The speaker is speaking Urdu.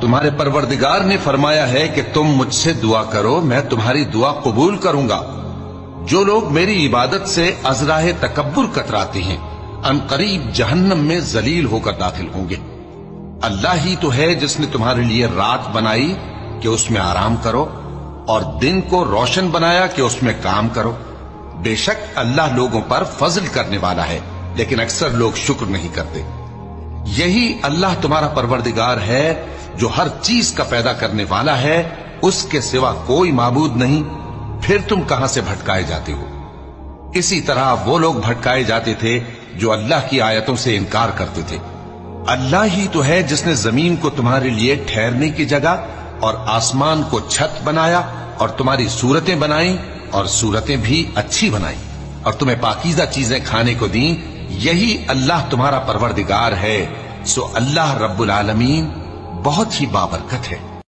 تمہارے پروردگار نے فرمایا ہے کہ تم مجھ سے دعا کرو، میں تمہاری دعا قبول کروں گا۔ جو لوگ میری عبادت سے ازراہ تکبر کتراتے ہیں ان قریب جہنم میں ذلیل ہو کر داخل ہوں گے۔ اللہ ہی تو ہے جس نے تمہارے لیے رات بنائی کہ اس میں آرام کرو، اور دن کو روشن بنایا کہ اس میں کام کرو۔ بے شک اللہ لوگوں پر فضل کرنے والا ہے، لیکن اکثر لوگ شکر نہیں کرتے۔ یہی اللہ تمہارا پروردگار ہے جو ہر چیز کا پیدا کرنے والا ہے، اس کے سوا کوئی معبود نہیں، پھر تم کہاں سے بھٹکائے جاتے ہو؟ اسی طرح وہ لوگ بھٹکائے جاتے تھے جو اللہ کی آیتوں سے انکار کرتے تھے۔ اللہ ہی تو ہے جس نے زمین کو تمہارے لیے ٹھہرنے کی جگہ اور آسمان کو چھت بنایا، اور تمہاری صورتیں بنائیں اور صورتیں بھی اچھی بنائیں، اور تمہیں پاکیزہ چیزیں کھانے کو دیں۔ یہی اللہ تمہارا پروردگار ہے، سو اللہ رب العالمین بہت ہی بابرکت ہے۔